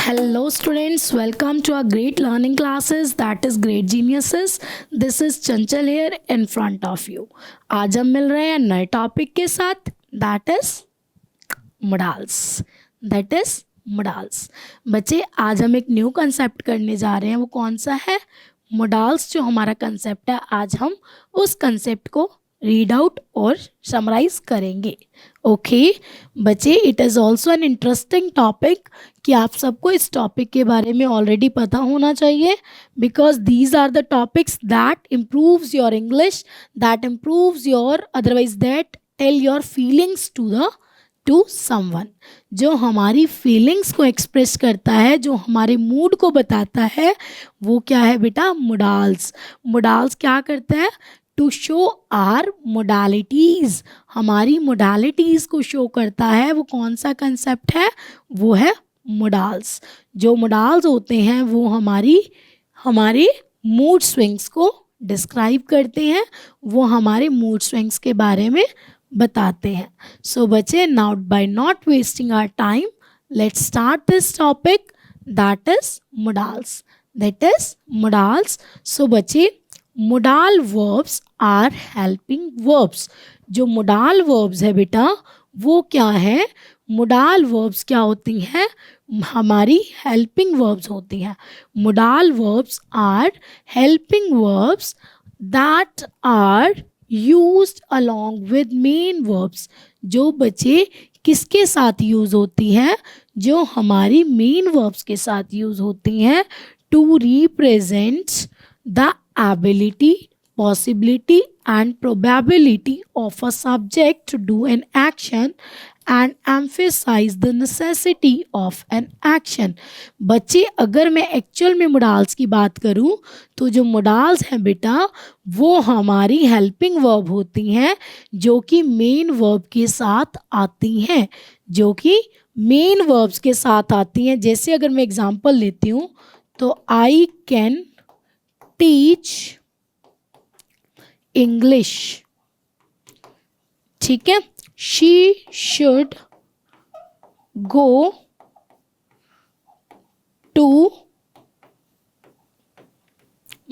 Hello students, welcome to our great learning classes that is Great Geniuses. This is Chanchal here in front of you. आज हम मिल रहे हैं नए topic के साथ that is modals. बच्चे आज हम एक न्यू कंसेप्ट करने जा रहे हैं. वो कौन सा है? modals. जो हमारा कंसेप्ट है आज हम उस कंसेप्ट को रीड आउट और समराइज करेंगे. ओके बच्चे, it is also an interesting topic कि आप सबको इस टॉपिक के बारे में ऑलरेडी पता होना चाहिए, because these are the topics that improves your English, that improves your, otherwise that tell your feelings to someone. जो हमारी फीलिंग्स को एक्सप्रेस करता है, जो हमारे मूड को बताता है, वो क्या है बेटा? मोडाल्स. मोडाल्स क्या करता है? To show our modalities. हमारी मोडालिटीज़ को शो करता है. वो कौन सा कंसेप्ट है? वो है मोडाल्स. जो मोडाल्स होते हैं वो हमारे मूड स्विंग्स को डिस्क्राइब करते हैं, वो हमारे मूड स्विंग्स के बारे में बताते हैं. सो बच्चे, now by not wasting our time, let's start this topic that is modals. So बच्चे, modal verbs are helping verbs. जो मोडाल वर्ब्स है बेटा वो क्या है? मोडाल वर्ब्स क्या होती हैं? हमारी हेल्पिंग वर्ब्स होती हैं. Modal verbs are helping verbs that are used along with main verbs. जो बच्चे किसके साथ यूज़ होती हैं? जो हमारी मेन वर्ब्स के साथ यूज़ होती हैं to represent the ability, possibility and probability of a subject to do an action and emphasize the necessity of an action. बच्चे, अगर मैं एक्चुअल में मोडाल्स की बात करूं तो जो मोडाल्स हैं बेटा वो हमारी हेल्पिंग वर्ब होती हैं जो कि मेन वर्ब के साथ आती हैं, जो कि मेन वर्ब्स के साथ आती हैं. जैसे अगर मैं एग्जांपल लेती हूँ तो आई कैन टीच इंग्लिश. ठीक है. She should go to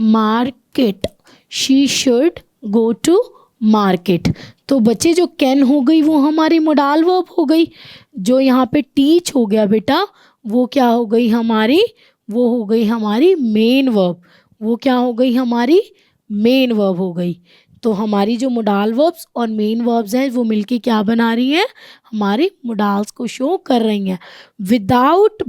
market. She should go to market. तो बच्चे, जो कैन हो गई वो हमारी मोडाल वर्ब हो गई. जो यहाँ पे टीच हो गया बेटा वो क्या हो गई हमारी? वो हो गई हमारी मेन वर्ब. वो क्या हो गई? हमारी मेन वर्ब हो गई. तो हमारी जो मोडाल वर्ब्स और मेन वर्ब्स हैं वो मिलके क्या बना रही हैं? हमारे मोडाल्स को शो कर रही हैं. Without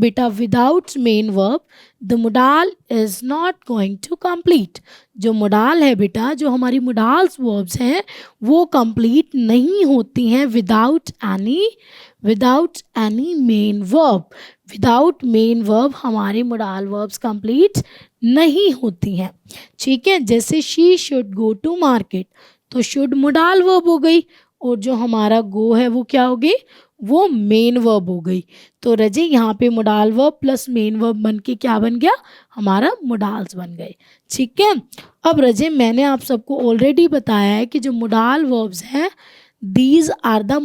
main verb the modal is not going to complete. जो मोडाल है बेटा, जो हमारी मोडाल्स वर्ब्स हैं वो कंप्लीट नहीं होती हैं without any main verb. Without main verb हमारे मोडाल वर्ब्स कंप्लीट नहीं होती हैं. ठीक है. जैसे she should go to market, तो शुड मोडाल वर्ब हो गई और जो हमारा गो है वो क्या हो गई? वो मेन वर्ब हो गई. तो रजे, यहाँ पे modal verb plus main verb बन के क्या बन गया? हमारा मोडाल्स बन गए. ठीक है. अब रजे, मैंने आप सबको ऑलरेडी बताया है कि जो मोडाल वर्ब्स हैं these are the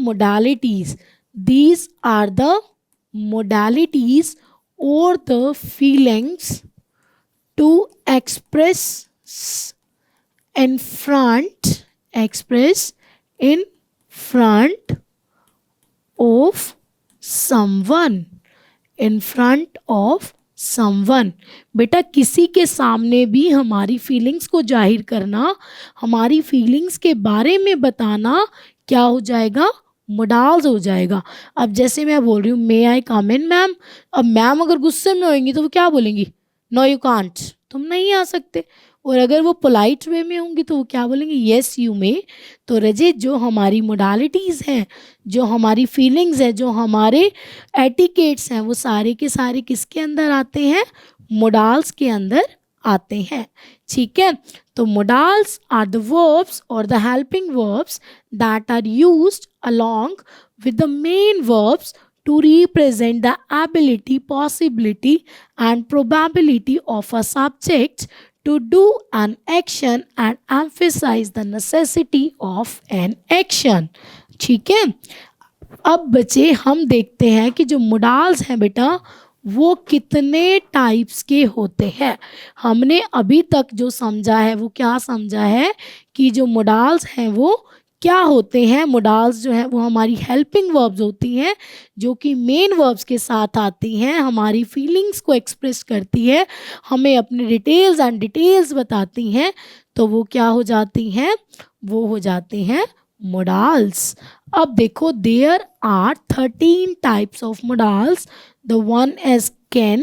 modalities or the feelings to express in front of someone. बेटा, किसी के सामने भी हमारी फीलिंग्स को जाहिर करना, हमारी फीलिंग्स के बारे में बताना क्या हो जाएगा? मोडाल्स हो जाएगा. अब जैसे मैं बोल रही हूँ मे आई कम इन मैम. अब मैम अगर गुस्से में होंगी तो वो क्या बोलेंगी? नो यू कांट, तुम नहीं आ सकते. और अगर वो पोलाइट वे में होंगी तो वो क्या बोलेंगी? Yes you may. तो रजे, जो हमारी मोडालिटीज़ हैं, जो हमारी फीलिंग्स हैं, जो हमारे एटिकेट्स हैं, वो सारे के सारे किसके अंदर आते हैं? मोडाल्स के अंदर आते हैं. ठीक है. तो मोडाल्स आर द वर्ब्स और the helping verbs that are used along with the main verbs to represent the ability, possibility and probability of a subject to do an action and emphasize the necessity of an action. ठीक है. अब बच्चे, हम देखते हैं कि जो modals हैं बेटा वो कितने टाइप्स के होते हैं। हमने अभी तक जो समझा है वो क्या समझा है कि जो मोडाल्स हैं वो क्या होते हैं। मोडाल्स जो है वो हमारी हेल्पिंग वर्ब्स होती हैं जो कि मेन वर्ब्स के साथ आती हैं, हमारी फीलिंग्स को एक्सप्रेस करती है, हमें अपने डिटेल्स एंड डिटेल्स बताती हैं, तो वो क्या हो जाती हैं, वो हो जाती हैं मोडाल्स। अब देखो there are 13 types of modals. The one is can,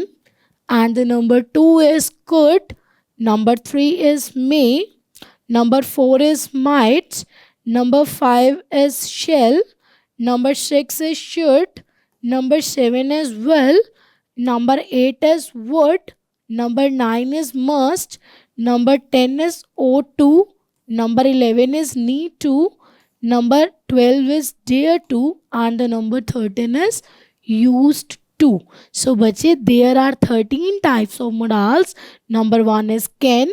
and the number 2 is could, number 3 is may, number 4 is might, number 5 is shall, number 6 is should, number 7 is will, number 8 is would, number 9 is must, number 10 is ought to, number 11 is need to, number 12 is dare to, and the number 13 is used to. So बच्चे there are 13 types of modals. Number 1 is can,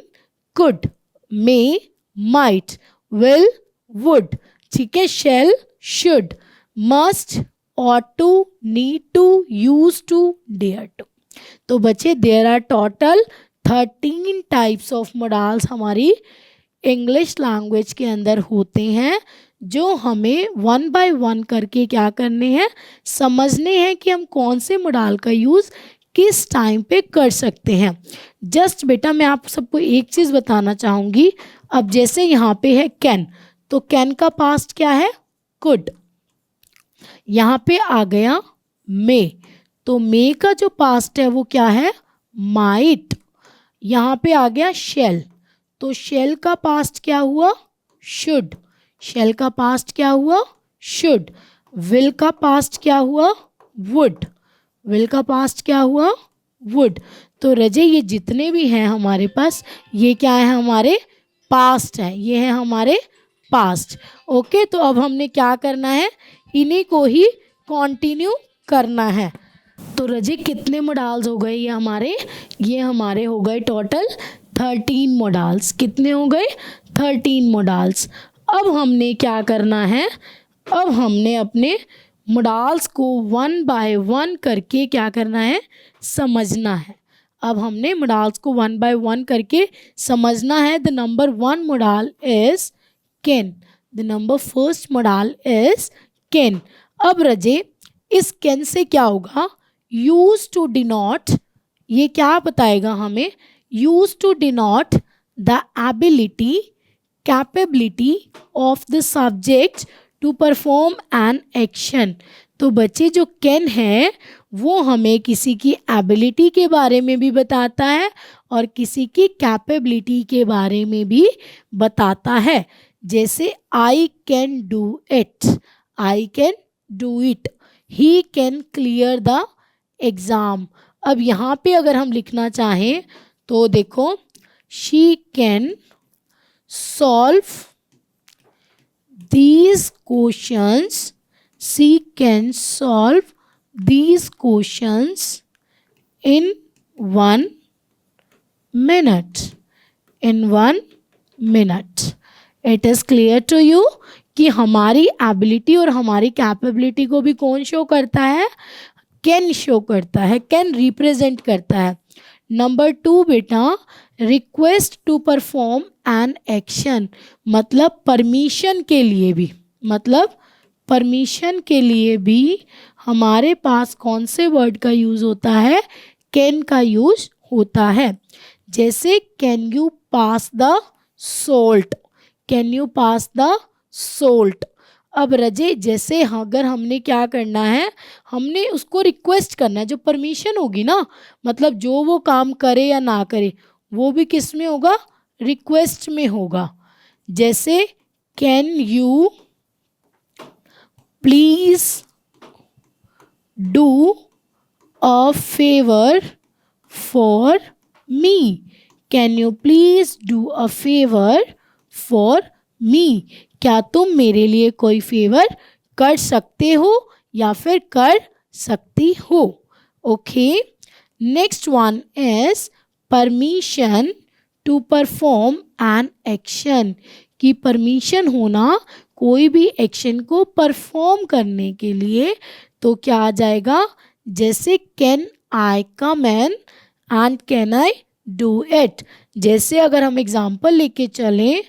could, may, might, will, would, ठीक है, shall, should, must, ought to, need to, used to, dare to. तो बच्चे there are total 13 types of modals हमारी English language के अंदर होते हैं, जो हमें वन बाय वन करके क्या करने हैं, समझने हैं कि हम कौन से मोडाल का यूज़ किस टाइम पे कर सकते हैं। जस्ट बेटा मैं आप सबको एक चीज़ बताना चाहूँगी। अब जैसे यहाँ पे है कैन, तो कैन का पास्ट क्या है, कुड। यहाँ पे आ गया मे, तो मे का जो पास्ट है वो क्या है, माइट। यहाँ पे आ गया शेल, तो शेल का पास्ट क्या हुआ, शुड। शेल का पास्ट क्या हुआ, शुड। विल का पास्ट क्या हुआ, वुड। विल का पास्ट क्या हुआ, वुड। तो रजे ये जितने भी हैं हमारे पास, ये क्या है, हमारे पास्ट है, ये है हमारे पास्ट। ओके, तो अब हमने क्या करना है, इन्हीं को ही कंटिन्यू करना है। तो रजे कितने मोडाल्स हो गए ये हमारे हो गए टोटल 13 मोडाल्स। कितने हो गए, 13 मोडाल्स। अब हमने क्या करना है, अब हमने अपने मोडाल्स को वन बाय वन करके क्या करना है, समझना है। अब हमने मोडाल्स को वन बाय वन करके समझना है। The number 1 modal is can, the number first modal is can. अब रजे इस कैन से क्या होगा, यूज टू डिनोट, ये क्या बताएगा हमें, use to denote the ability, capability of the subject to perform an action. तो बच्चे जो कैन है वो हमें किसी की एबिलिटी के बारे में भी बताता है और किसी की कैपेबिलिटी के बारे में भी बताता है। जैसे I can do it, I can do it, he can clear the exam. अब यहाँ पे अगर हम लिखना चाहें तो देखो, she can solve these questions, she can solve these questions in 1 minute, in 1 minute. It is clear to you कि हमारी एबिलिटी और हमारी कैपेबिलिटी को भी कौन शो करता है, कैन शो करता है, कैन रिप्रेजेंट करता है। नंबर 2 बेटा, request to perform an action, मतलब परमिशन के लिए भी, मतलब परमिशन के लिए भी हमारे पास कौन से वर्ड का यूज़ होता है, कैन का यूज़ होता है। जैसे can you pass the salt, can you pass the salt. अब रजे जैसे अगर हमने क्या करना है, हमने उसको रिक्वेस्ट करना है, जो परमिशन होगी ना, मतलब जो वो काम करे या ना करे वो भी किस में होगा, रिक्वेस्ट में होगा। जैसे can you please do a favour for me, can you please do a favour for me, क्या तुम मेरे लिए कोई फेवर कर सकते हो या फिर कर सकती हो। Okay, next one is permission to perform an action, की परमिशन होना कोई भी एक्शन को परफॉर्म करने के लिए। तो क्या आ जाएगा, जैसे can I come in and can I do it. जैसे अगर हम एग्जाम्पल लेके चलें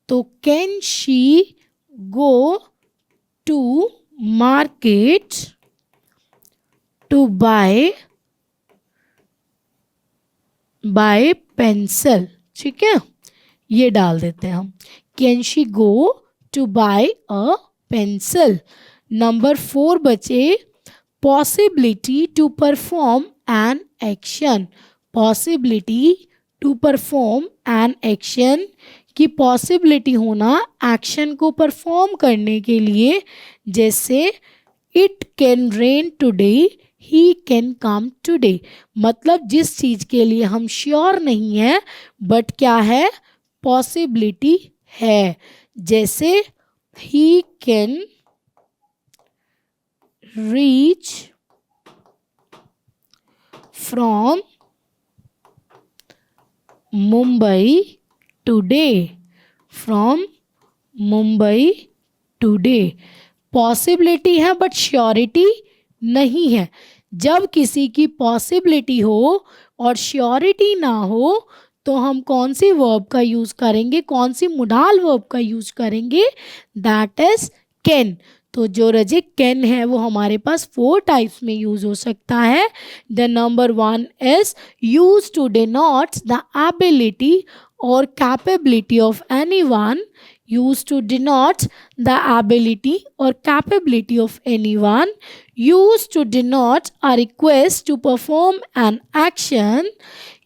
तो can she go to market to buy pencil. ठीक है, ये डाल देते हैं हम, can she go to buy a pencil. Number 4 बचे possibility to perform an action. Possibility to perform an action की पॉसिबिलिटी होना एक्शन को परफॉर्म करने के लिए, जैसे it can rain today, he can come today. मतलब जिस चीज के लिए हम श्योर नहीं है बट क्या है, पॉसिबिलिटी है। जैसे he can reach from Mumbai today, from Mumbai today. Possibility है बट श्योरिटी नहीं है। जब किसी की पॉसिबिलिटी हो और श्योरिटी ना हो तो हम कौन सी वर्ब का यूज करेंगे, कौन सी मोडाल वर्ब का यूज करेंगे, दैट इज कैन। तो जो रजे कैन है वो हमारे पास 4 टाइप्स में यूज हो सकता है। The number 1 is use to denote the ability or capability of anyone, used to denote the ability or capability of anyone, used to denote a request to perform an action.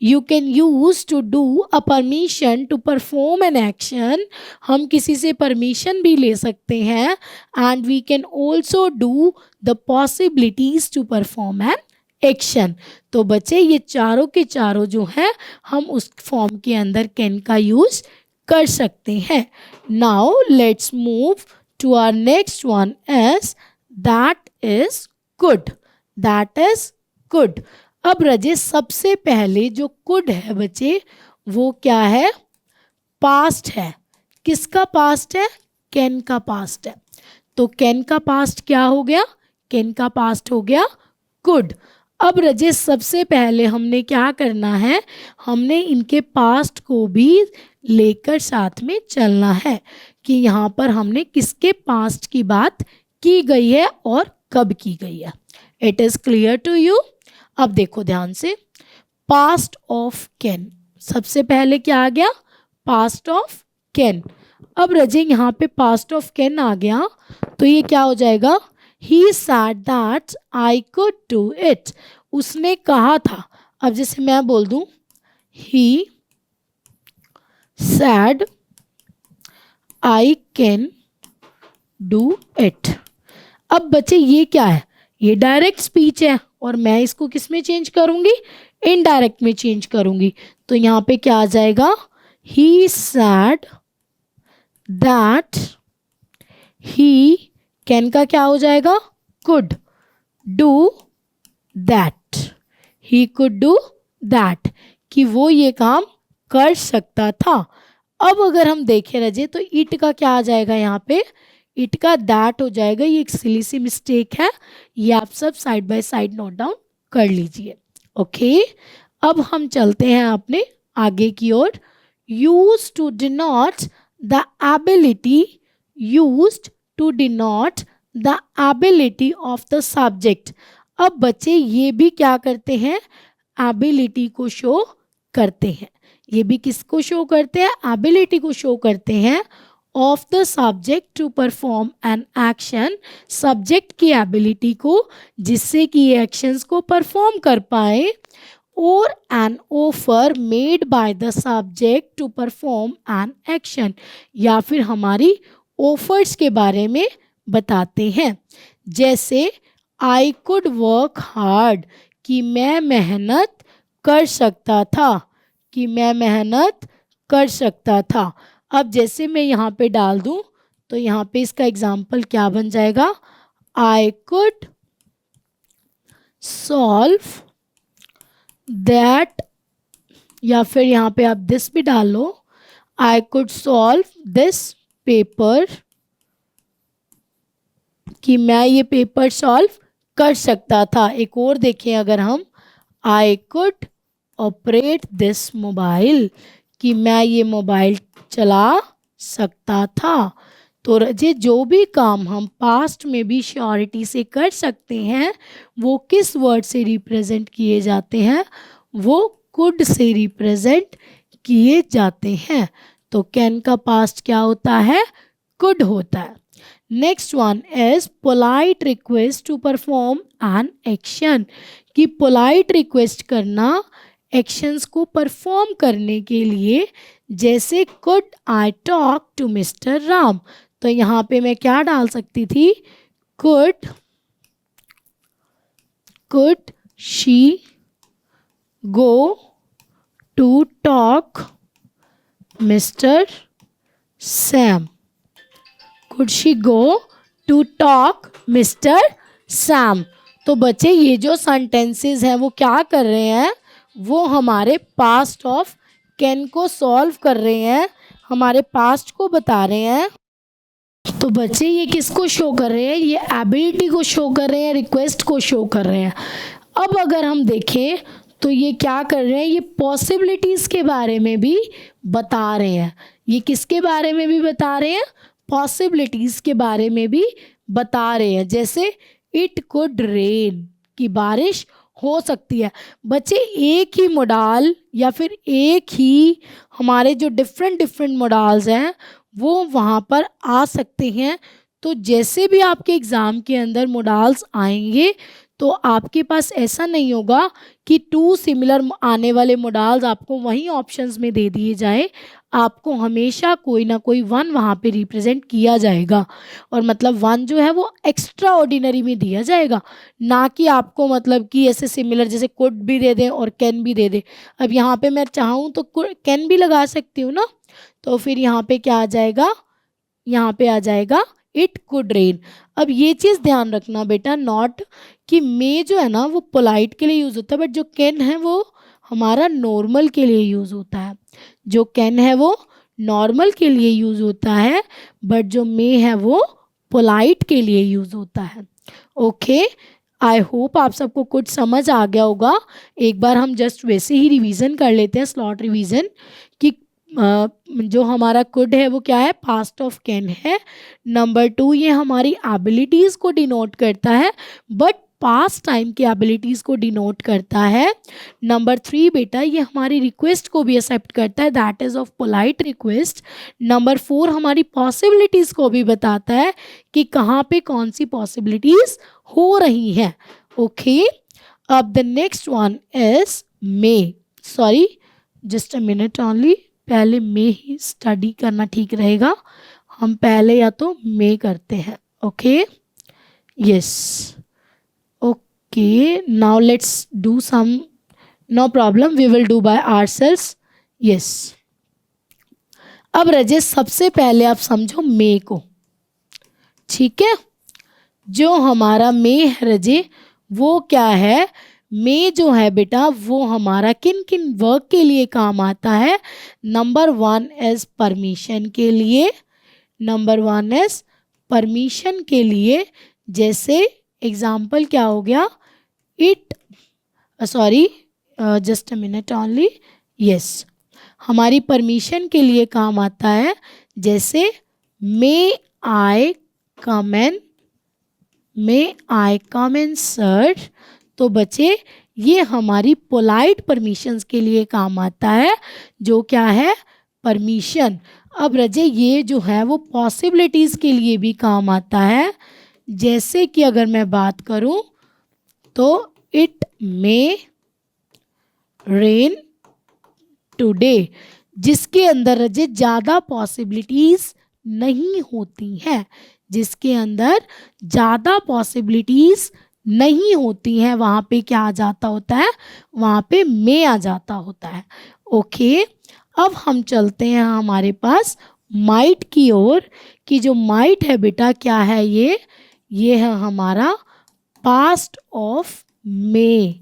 You can use to do a permission to perform an action. हम किसी से permission भी ले सकते हैं and we can also do the possibilities to perform an action. तो बच्चे ये चारों के चारों जो हैं हम उस फॉर्म के अंदर कैन का यूज कर सकते हैं। Now let's move to our next one as that is good. That is good. अब रजे सबसे पहले जो कुड है बच्चे वो क्या है, पास्ट है। किसका पास्ट है, कैन का पास्ट है। तो कैन का पास्ट क्या हो गया, कैन का पास्ट हो गया कुड। अब रजे सबसे पहले हमने क्या करना है, हमने इनके पास्ट को भी लेकर साथ में चलना है कि यहाँ पर हमने किसके पास्ट की बात की गई है और कब की गई है। It is clear to you. अब देखो ध्यान से, पास्ट ऑफ कैन, सबसे पहले क्या आ गया, पास्ट ऑफ कैन। अब रजे यहाँ पे पास्ट ऑफ कैन आ गया तो ये क्या हो जाएगा, He said that I could do it. उसने कहा था। अब जैसे मैं बोल दूं He said I can do it. अब बच्चे ये क्या है, ये डायरेक्ट स्पीच है और मैं इसको किस में चेंज करूंगी, इनडायरेक्ट में चेंज करूंगी। तो यहाँ पे क्या आ जाएगा, He said that he, can का क्या हो जाएगा, could do that. He could do that, कि वो ये काम कर सकता था। अब अगर हम देखें रजे तो इट का क्या आ जाएगा, यहाँ पे इट का दैट हो जाएगा। ये एक सिली सी मिस्टेक है, ये आप सब side by side note down कर लीजिए। ओके, अब हम चलते हैं अपने आगे की ओर। Used to denote the ability, used to denote the ability of the subject। अब बच्चे ये भी क्या करते हैं, ability को शो करते हैं। ये भी किसको शो करते हैं, ability को शो करते हैं of the subject to perform an action। subject की ability को, जिससे कि ये actions को perform कर पाए, or an offer made by the subject to perform an action, या फिर हमारी ऑफर्स के बारे में बताते हैं। जैसे आई कुड वर्क हार्ड, कि मैं मेहनत कर सकता था, कि मैं मेहनत कर सकता था। अब जैसे मैं यहाँ पे डाल दूँ तो यहाँ पे इसका एग्जाम्पल क्या बन जाएगा, आई कुड सॉल्व दैट, या फिर यहाँ पे आप दिस भी डाल लो, I could solve this paper, कि मैं ये पेपर सॉल्व कर सकता था। एक और देखें अगर हम, I could operate this mobile, कि मैं ये मोबाइल चला सकता था। तो रजे जो भी काम हम पास्ट में भी श्योरिटी से कर सकते हैं वो किस वर्ड से रिप्रेजेंट किए जाते हैं, वो कुड से रिप्रेजेंट किए जाते हैं। तो कैन का पास्ट क्या होता है, कुड होता है। Next one is polite request to perform an action, कि पोलाइट रिक्वेस्ट करना एक्शंस को परफॉर्म करने के लिए, जैसे could I talk to mister Ram. तो यहाँ पे मैं क्या डाल सकती थी, could she go to talk mister Sam, could she go to talk mister Sam. तो बच्चे ये जो सेंटेंसेस हैं वो क्या कर रहे हैं, वो हमारे पास्ट ऑफ कैन को सॉल्व कर रहे हैं, हमारे पास्ट को बता रहे हैं। तो बच्चे ये किसको शो कर रहे हैं, ये एबिलिटी को शो कर रहे हैं, रिक्वेस्ट को शो कर रहे हैं। अब अगर हम देखें तो ये क्या कर रहे हैं, ये पॉसिबिलिटीज़ के बारे में भी बता रहे हैं। ये किसके बारे में भी बता रहे हैं, पॉसिबिलिटीज़ के बारे में भी बता रहे हैं। जैसे इट कुड रेन, कि बारिश हो सकती है। बच्चे एक ही मोडाल या फिर एक ही हमारे जो डिफरेंट मोडाल्स हैं वो वहाँ पर आ सकते हैं। तो जैसे भी आपके एग्ज़ाम के अंदर मोडाल्स आएंगे तो आपके पास ऐसा नहीं होगा कि टू सिमिलर आने वाले मोडाल्स आपको वहीं ऑप्शंस में दे दिए जाए, आपको हमेशा कोई ना कोई वन वहाँ पे रिप्रेजेंट किया जाएगा। और मतलब वन जो है वो एक्स्ट्रा ऑर्डिनरी में दिया जाएगा, ना कि आपको मतलब कि ऐसे सिमिलर जैसे कुड भी दे दें और कैन भी दे दें। अब यहाँ पे मैं चाहूँ तो कैन भी लगा सकती हूँ ना, तो फिर यहाँ पे क्या आ जाएगा, यहाँ पे आ जाएगा इट कुड रेन। अब ये चीज़ ध्यान रखना बेटा, नॉट कि मे जो है ना वो पोलाइट के लिए यूज़ होता है, बट जो कैन है वो हमारा नॉर्मल के लिए यूज़ होता है। जो कैन है वो नॉर्मल के लिए यूज़ होता है, बट जो मे है वो पोलाइट के लिए यूज़ होता है। ओके, आई होप आप सबको कुछ समझ आ गया होगा। एक बार हम जस्ट वैसे ही रिवीजन कर लेते हैं, स्लॉट रिवीजन, कि जो हमारा कुड है वो क्या है, पास्ट ऑफ कैन है। नंबर 2 ये हमारी एबिलिटीज़ को डिनोट करता है, बट पास्ट टाइम की एबिलिटीज़ को डिनोट करता है। नंबर 3 बेटा ये हमारी रिक्वेस्ट को भी एक्सेप्ट करता है, that is of polite request. Number 4 हमारी पॉसिबिलिटीज़ को भी बताता है कि कहाँ पे कौन सी पॉसिबिलिटीज़ हो रही हैं। ओके, अब the next one is may, sorry just a minute only, पहले मे ही स्टडी करना ठीक रहेगा। हम पहले या तो मे करते हैं। Okay, yes, okay, now let's do some, no problem, we will do by ourselves. Yes, अब रजेश सबसे पहले आप समझो मे को, ठीक है। जो हमारा मे है रजे वो क्या है, मे जो है बेटा वो हमारा किन किन वर्क के लिए काम आता है। नंबर 1 इज परमिशन के लिए, नंबर 1 इज परमिशन के लिए। जैसे एग्जाम्पल क्या हो गया, it, sorry just a minute only, yes, हमारी परमिशन के लिए काम आता है। जैसे मे आई कम इन सर। तो बच्चे ये हमारी पोलाइट परमिशंस के लिए काम आता है, जो क्या है, परमिशन। अब रजे ये जो है वो पॉसिबिलिटीज़ के लिए भी काम आता है। जैसे कि अगर मैं बात करूं तो इट मे रेन टुडे, जिसके अंदर रजे ज़्यादा पॉसिबिलिटीज़ नहीं होती हैं, जिसके अंदर ज़्यादा पॉसिबिलिटीज़ नहीं होती हैं, वहाँ पे क्या आ जाता होता है, वहाँ पे मे आ जाता होता है। ओके, अब हम चलते हैं हमारे पास माइट की ओर, कि जो माइट है बेटा क्या है, ये है हमारा पास्ट ऑफ मे।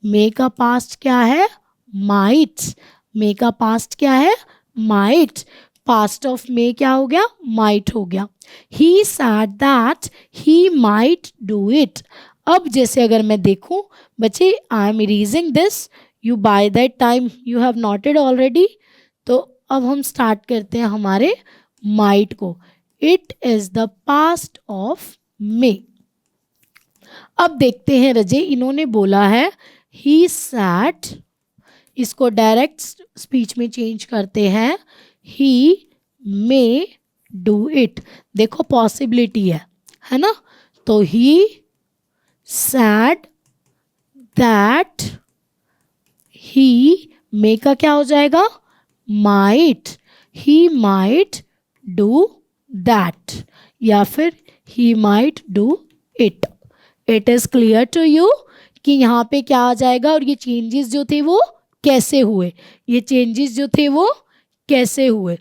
मे का पास्ट क्या है, माइट्स। मे का पास्ट क्या है, माइट्स। पास्ट ऑफ मे क्या हो गया, माइट हो गया। He said that he might do it. अब जैसे अगर मैं देखूं बच्चे, I am erasing this, you by that time you have noted already. तो अब हम स्टार्ट करते हैं हमारे माइट को। It is the past of may. अब देखते हैं रजे, इन्होंने बोला है ही सैट, इसको डायरेक्ट स्पीच में चेंज करते हैं, ही मे डू इट। देखो पॉसिबिलिटी है ना, तो ही सैड दैट, ही मे का क्या हो जाएगा, might, he might do that, या फिर he might do it. It is clear to you कि यहाँ पे क्या आ जाएगा, और ये चेंजेस जो थे वो कैसे हुए, ये चेंजेस जो थे वो कैसे हुए।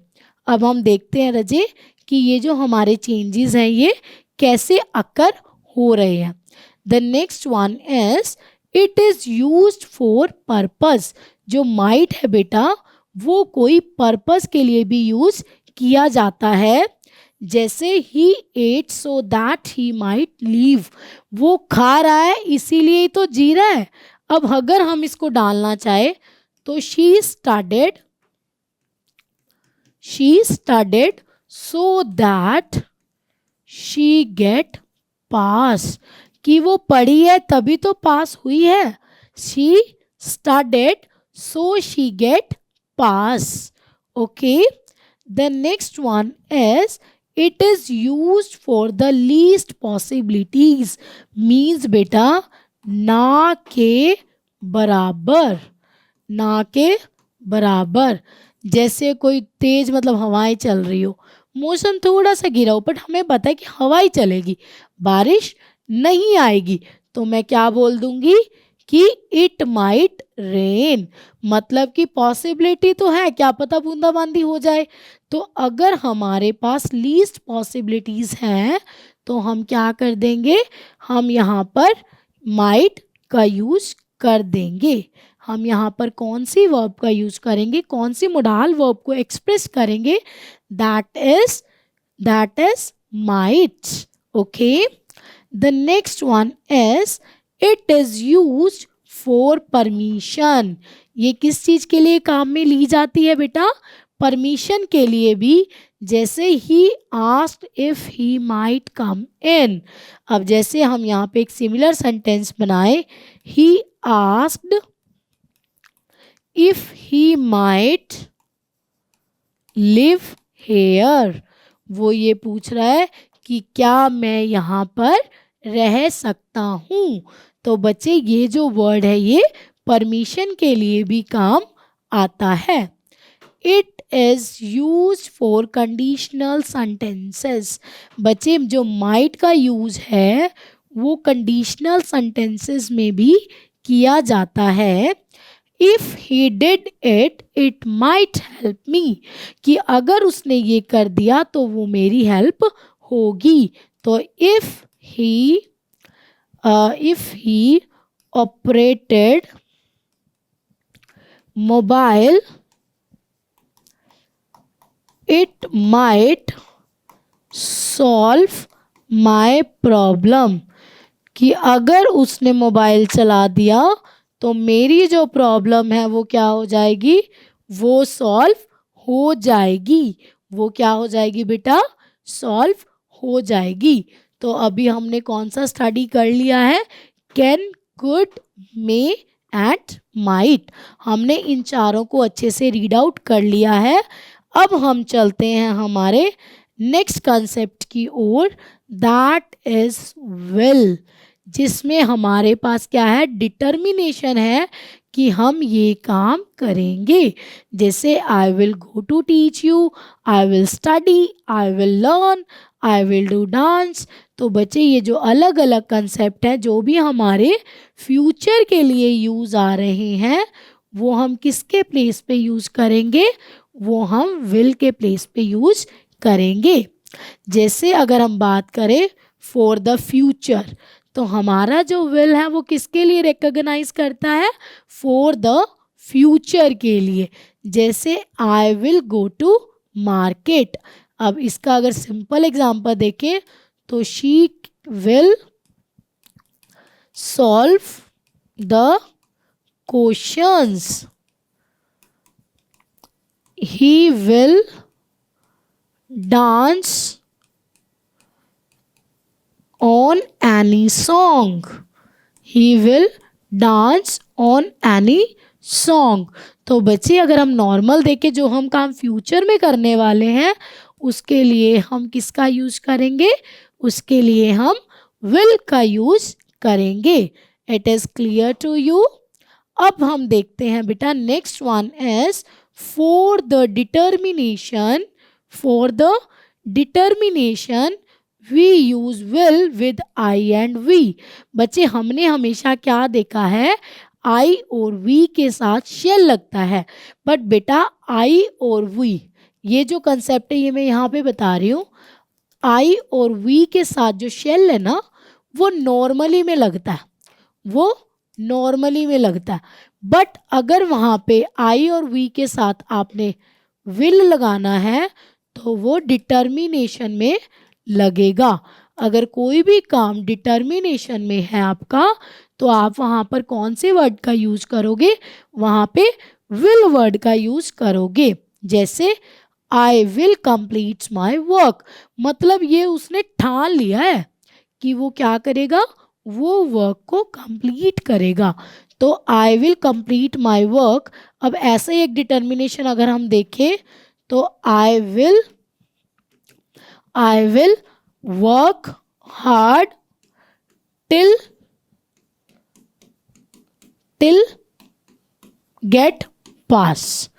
अब हम देखते हैं रजे कि ये जो हमारे चेंजेस हैं ये कैसे अकर हो रहे हैं। The next one is it is used for purpose. जो माइट है बेटा वो कोई पर्पस के लिए भी यूज किया जाता है। जैसे he ate so that he might leave, वो खा रहा है इसीलिए ही तो जी रहा है। अब अगर हम इसको डालना चाहे तो she studied so that she get pass, कि वो पढ़ी है तभी तो पास हुई है। She studied so she get pass. Okay, the next one is it is used for the least possibilities. Means बेटा ना के बराबर, ना के बराबर। जैसे कोई तेज मतलब हवाएं चल रही हो, मौसम थोड़ा सा गिरा हो बट हमें पता है कि हवा ही चलेगी, बारिश नहीं आएगी, तो मैं क्या बोल दूंगी कि इट माइट रेन। मतलब कि पॉसिबिलिटी तो है, क्या पता बूंदाबांदी हो जाए। तो अगर हमारे पास लीस्ट पॉसिबिलिटीज हैं तो हम क्या कर देंगे, हम यहाँ पर माइट का यूज कर देंगे। हम यहाँ पर कौन सी वर्ब का यूज करेंगे, कौन सी मोडाल वर्ब को एक्सप्रेस करेंगे, that is might. Okay, the next one is it is used for permission. ये किस चीज के लिए काम में ली जाती है बेटा, परमिशन के लिए भी। जैसे he asked if he might come in. अब जैसे हम यहाँ पे एक सिमिलर सेंटेंस बनाए, he asked if he might live here. वो ये पूछ रहा है कि क्या मैं यहाँ पर रह सकता हूँ। तो बच्चे ये जो वर्ड है ये परमिशन के लिए भी काम आता है। It is use for conditional sentences. बच्चे जो माइट का यूज है वो कंडीशनल सेंटेंसेस में भी किया जाता है। If he did it it might help me, कि अगर उसने ये कर दिया तो वो मेरी हेल्प होगी। तो if he operated mobile it might solve my problem, कि अगर उसने मोबाइल चला दिया तो मेरी जो प्रॉब्लम है वो क्या हो जाएगी, वो सॉल्व हो जाएगी। वो क्या हो जाएगी बेटा, सॉल्व हो जाएगी। तो अभी हमने कौन सा स्टडी कर लिया है, can, could, may and might. हमने इन चारों को अच्छे से रीड आउट कर लिया है। अब हम चलते हैं हमारे नेक्स्ट कंसेप्ट की ओर, दैट इज विल, जिसमें हमारे पास क्या है, डिटर्मिनेशन है कि हम ये काम करेंगे। जैसे I will go to teach you, I will study, I will learn, I will do dance. तो बच्चे ये जो अलग अलग कंसेप्ट हैं जो भी हमारे फ्यूचर के लिए यूज़ आ रहे हैं वो हम किसके प्लेस पे यूज़ करेंगे, वो हम विल के प्लेस पे यूज़ करेंगे। जैसे अगर हम बात करें फॉर द फ्यूचर, तो हमारा जो विल है वो किसके लिए रिकॉग्नाइज करता है, फॉर द फ्यूचर के लिए। जैसे I will go to market. अब इसका अगर सिंपल एग्जांपल देखें तो she will solve the questions. He will dance on any song. He will dance on any song. तो बच्चे अगर हम नॉर्मल देखें, जो हम काम फ्यूचर में करने वाले हैं उसके लिए हम किसका यूज करेंगे? उसके लिए हम will का यूज करेंगे. It is clear to you? अब हम देखते हैं बेटा next one is for the determination. For the determination we use will with I and we. बच्चे हमने हमेशा क्या देखा है? I और we के साथ shall लगता है. बट बेटा I और we ये जो कंसेप्ट है ये मैं यहाँ पे बता रही हूँ. I और we के साथ जो shall है ना वो नॉर्मली में लगता है. वो नॉर्मली में लगता है. बट अगर वहाँ पे आई और वी के साथ आपने विल लगाना है तो वो डिटर्मिनेशन में लगेगा. अगर कोई भी काम डिटर्मिनेशन में है आपका तो आप वहाँ पर कौन से वर्ड का यूज करोगे? वहाँ पे विल वर्ड का यूज करोगे. जैसे I will complete my work, मतलब ये उसने ठान लिया है कि वो क्या करेगा? वो वर्क को कंप्लीट करेगा. तो I will complete my work. अब ऐसा ही एक डिटर्मिनेशन अगर हम देखें तो I will work hard till get pass,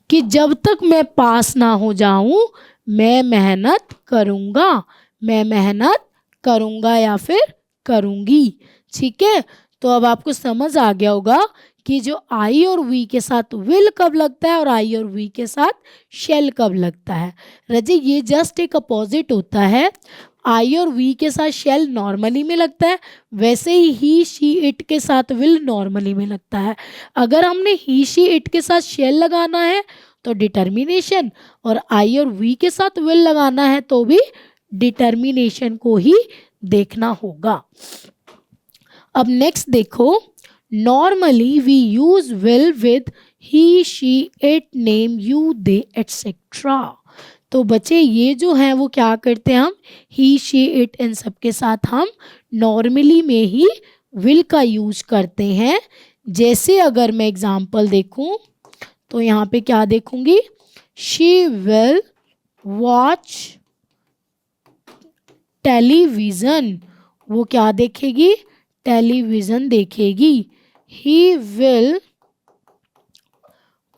कि जब तक मैं पास ना हो जाऊं मैं मेहनत करूंगा. मैं मेहनत करूंगा या फिर करूंगी. ठीक है, तो अब आपको समझ आ गया होगा कि जो आई और वी के साथ विल कब लगता है और आई और वी के साथ शेल कब लगता है. रजी ये जस्ट एक अपोजिट होता है. आई और वी के साथ शेल नॉर्मली में लगता है, वैसे ही शी इट के साथ विल नॉर्मली में लगता है. अगर हमने ही शी इट के साथ शेल लगाना है तो डिटर्मिनेशन, और आई और वी के साथ विल लगाना है तो भी डिटर्मिनेशन को ही देखना होगा. अब नेक्स्ट देखो, normally we use will with he she it name you they etcetera. तो बच्चे ये जो है वो क्या करते हैं? हम ही शी इट इन सब के साथ हम नॉर्मली में ही विल का यूज करते हैं. जैसे अगर मैं एग्जांपल देखूं तो यहाँ पे क्या देखूंगी? She will watch television. वो क्या देखेगी? टेलीविज़न देखेगी. ही विल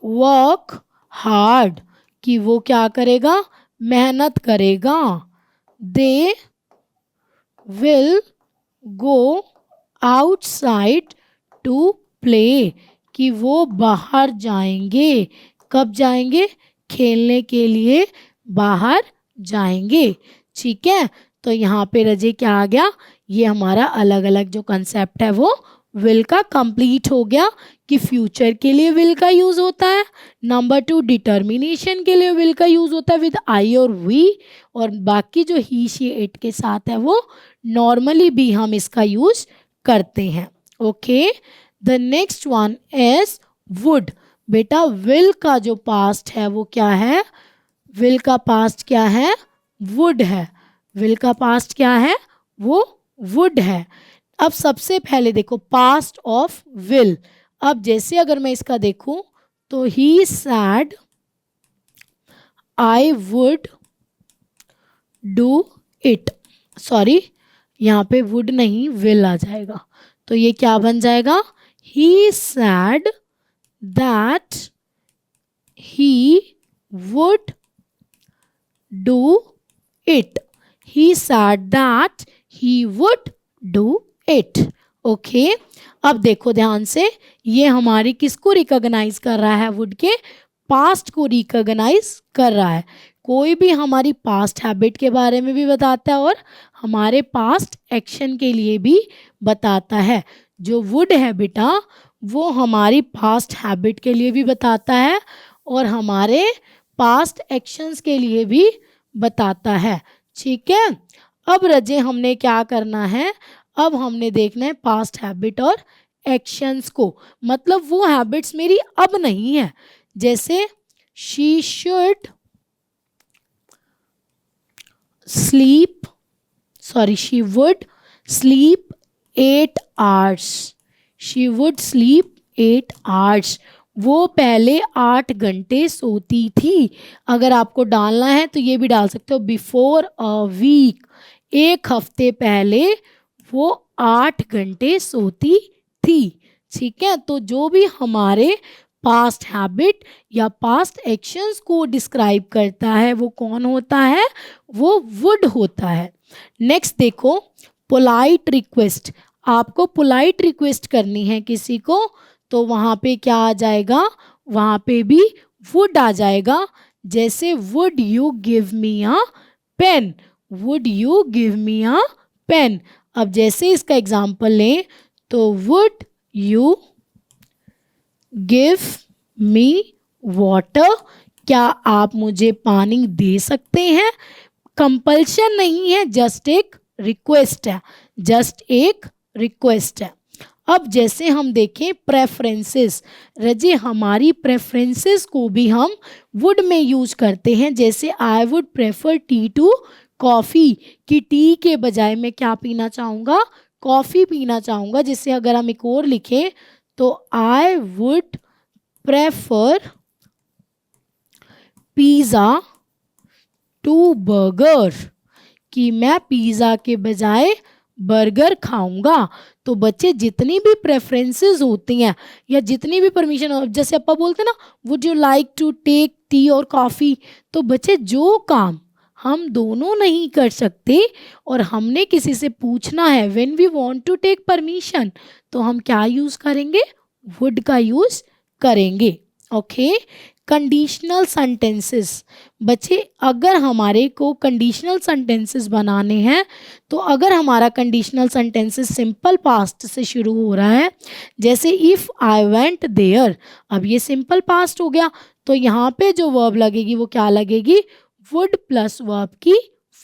वर्क हार्ड, कि वो क्या करेगा? मेहनत करेगा. They will go outside to play, कि वो बाहर जाएंगे. कब जाएंगे? खेलने के लिए बाहर जाएंगे. ठीक है, तो यहाँ पे रजे क्या आ गया? ये हमारा अलग अलग जो कंसेप्ट है वो विल का कंप्लीट हो गया कि फ्यूचर के लिए विल का यूज होता है. नंबर 2 डिटर्मिनेशन के लिए विल का यूज होता है विद आई और वी, और बाकी जो ही शी इट के साथ है वो नॉर्मली भी हम इसका यूज करते हैं. Okay, the next one is would. बेटा विल का जो पास्ट है वो क्या है? विल का पास्ट क्या है? वुड है. विल का पास्ट क्या है? वो वुड है. अब सबसे पहले देखो पास्ट ऑफ विल. अब जैसे अगर मैं इसका देखूं तो he said I would do it. Sorry, यहाँ पे वुड नहीं विल आ जाएगा, तो ये क्या बन जाएगा? He said that he would do it. He said that he would do it. Okay, अब देखो ध्यान से, ये हमारी किसको रिकॉग्नाइज कर रहा है? वुड के पास्ट को रिकॉग्नाइज कर रहा है. कोई भी हमारी पास्ट हैबिट के बारे में भी बताता है और हमारे पास्ट एक्शन के लिए भी बताता है. जो वुड है बेटा वो हमारी पास्ट हैबिट के लिए भी बताता है और हमारे पास्ट एक्शंस के लिए भी बताता है. ठीक है, अब रजे हमने क्या करना है? अब हमने देखना है पास्ट हैबिट और एक्शंस को, मतलब वो हैबिट्स मेरी अब नहीं है। जैसे she should sleep, sorry she would sleep 8 hours, she would sleep 8 hours, वो पहले 8 घंटे सोती थी। अगर आपको डालना है तो ये भी डाल सकते हो बिफोर अ वीक, एक हफ्ते पहले वो 8 घंटे सोती थी। ठीक है, तो जो भी हमारे पास्ट हैबिट या पास्ट एक्शंस को डिस्क्राइब करता है वो कौन होता है, वो वुड होता है। नेक्स्ट देखो, पोलाइट रिक्वेस्ट। आपको पोलाइट रिक्वेस्ट करनी है किसी को, तो वहाँ पे क्या आ जाएगा, वहाँ पे भी वुड आ जाएगा। जैसे would you give me a pen, would you give me a pen. अब जैसे इसका एग्जाम्पल लें तो would you give me water, क्या आप मुझे पानी दे सकते हैं। कंपल्शन नहीं है, जस्ट एक रिक्वेस्ट है, जस्ट एक रिक्वेस्ट है। अब जैसे हम देखें प्रेफरेंसेस, रजे हमारी प्रेफरेंसेस को भी हम वुड में यूज करते हैं। जैसे I would prefer tea to coffee, कि टी के बजाय मैं क्या पीना चाहूँगा, कॉफ़ी पीना चाहूँगा। जैसे अगर हम एक और लिखें तो I would prefer pizza to burger, कि मैं पिज़्ज़ा के बजाय बर्गर खाऊंगा। तो बच्चे जितनी भी प्रेफरेंसेस होती हैं या जितनी भी परमिशन, जैसे अपा बोलते हैं ना would you like to take tea और कॉफ़ी, तो बच्चे जो काम हम दोनों नहीं कर सकते और हमने किसी से पूछना है, when we want to take permission, तो हम क्या यूज़ करेंगे, वुड का यूज़ करेंगे। Okay, conditional sentences. बच्चे अगर हमारे को कंडीशनल सेंटेंसेस बनाने हैं, तो अगर हमारा कंडीशनल सेंटेंसेस सिंपल पास्ट से शुरू हो रहा है, जैसे इफ़ आई वेंट देयर, अब ये सिंपल पास्ट हो गया, तो यहाँ पे जो वर्ब लगेगी वो क्या लगेगी, वुड प्लस वर्ब की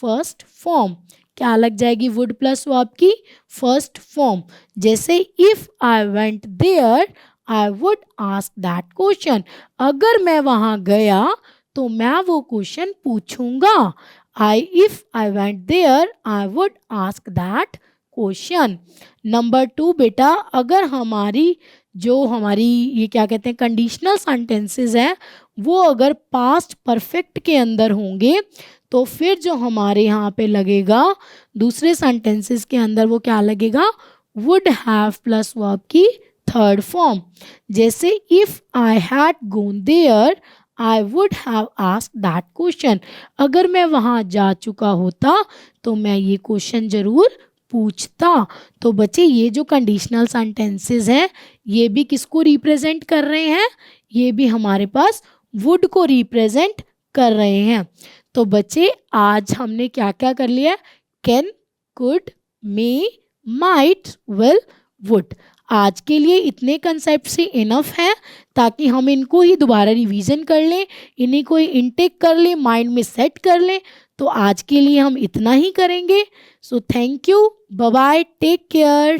फर्स्ट फॉर्म। क्या लग जाएगी, वुड प्लस वर्ब की फर्स्ट फॉर्म। जैसे if I went there I would ask that question, अगर मैं वहाँ गया तो मैं वो क्वेश्चन पूछूंगा। If I went there I would ask that question. Number 2 बेटा, अगर हमारी ये क्या कहते हैं कंडीशनल सेंटेंसेस हैं, वो अगर पास्ट परफेक्ट के अंदर होंगे, तो फिर जो हमारे यहाँ पे लगेगा दूसरे सेंटेंसेस के अंदर, वो क्या लगेगा, वुड हैव प्लस वर्ब की थर्ड फॉर्म। जैसे if I had gone there I would have asked that question, अगर मैं वहाँ जा चुका होता तो मैं ये क्वेश्चन जरूर पूछता। तो बच्चे ये जो कंडीशनल सेंटेंसेस हैं ये भी किसको रिप्रेजेंट कर रहे हैं, ये भी हमारे पास वुड को रिप्रेजेंट कर रहे हैं। तो बच्चे आज हमने क्या क्या कर लिया, can, could, may, might, will, would. आज के लिए इतने कंसेप्ट से इनफ है, ताकि हम इनको ही दोबारा रिवीजन कर लें, इन्हीं को ही इनटेक कर लें, माइंड में सेट कर लें। तो आज के लिए हम इतना ही करेंगे। So thank you, bye bye, take care.